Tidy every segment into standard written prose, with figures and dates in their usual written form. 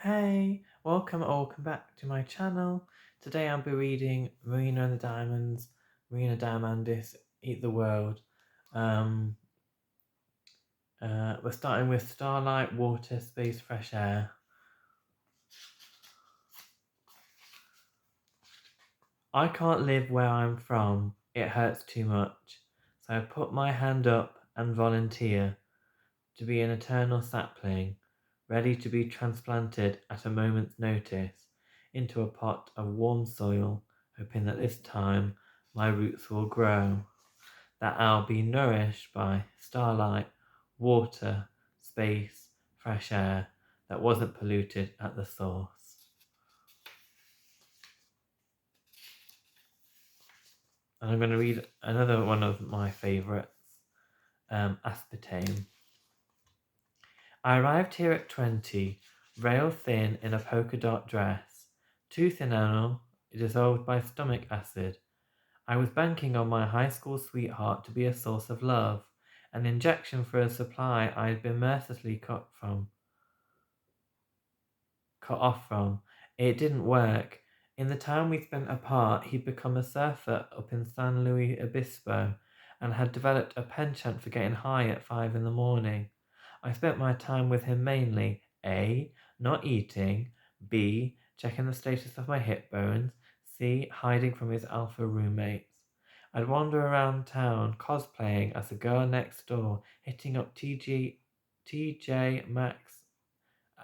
Hey, welcome back to my channel. Today I'll be reading Marina and the Diamonds, Marina Diamandis, Eat the World. We're starting with Starlight, Water, Space, Fresh Air. I can't live where I'm from, it hurts too much. So I put my hand up and volunteer to be an eternal sapling, ready to be transplanted at a moment's notice into a pot of warm soil, hoping that this time my roots will grow, that I'll be nourished by starlight, water, space, fresh air that wasn't polluted at the source. And I'm going to read another one of my favourites, Aspartame. I arrived here at 20, rail thin in a polka dot dress, tooth enamel dissolved by stomach acid. I was banking on my high school sweetheart to be a source of love, an injection for a supply I had been mercilessly cut off from. It didn't work. In the time we spent apart, he'd become a surfer up in San Luis Obispo and had developed a penchant for getting high at 5 in the morning. I spent my time with him mainly A. Not eating, B. Checking the status of my hip bones, C. Hiding from his alpha roommates. I'd wander around town cosplaying as a girl next door, hitting up TJ Maxx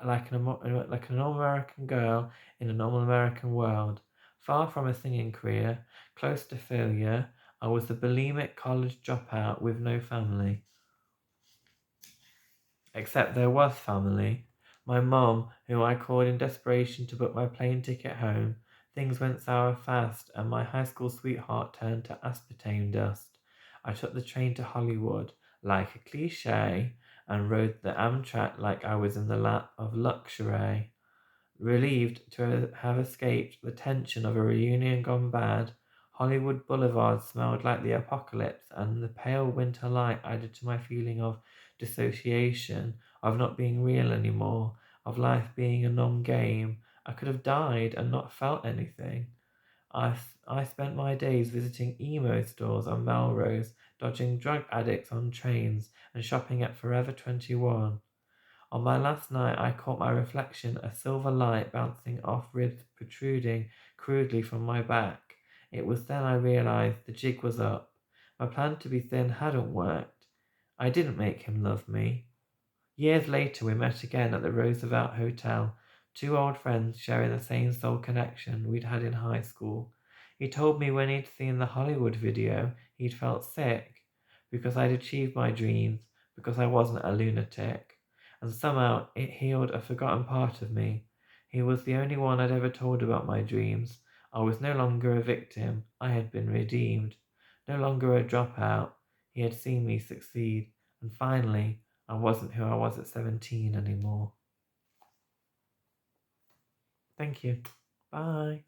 like an normal American girl in a normal American world. Far from a singing career, close to failure, I was the bulimic college dropout with no family. Except there was family. My mum, who I called in desperation to book my plane ticket home. Things went sour fast, and my high school sweetheart turned to aspartame dust. I took the train to Hollywood, like a cliche, and rode the Amtrak like I was in the lap of luxury. Relieved to have escaped the tension of a reunion gone bad, Hollywood Boulevard smelled like the apocalypse, and the pale winter light added to my feeling of dissociation, of not being real anymore, of life being a numb game. I could have died and not felt anything. I spent my days visiting emo stores on Melrose, dodging drug addicts on trains, and shopping at Forever 21. On my last night, I caught my reflection, a silver light bouncing off ribs protruding crudely from my back. It was then I realized the jig was up. My plan to be thin hadn't worked. I didn't make him love me. Years later, we met again at the Roosevelt Hotel, two old friends sharing the same soul connection we'd had in high school. He told me when he'd seen the Hollywood video, he'd felt sick because I'd achieved my dreams, because I wasn't a lunatic. And somehow it healed a forgotten part of me. He was the only one I'd ever told about my dreams. I was no longer a victim. I had been redeemed. No longer a dropout. He had seen me succeed. And finally, I wasn't who I was at 17 anymore. Thank you. Bye.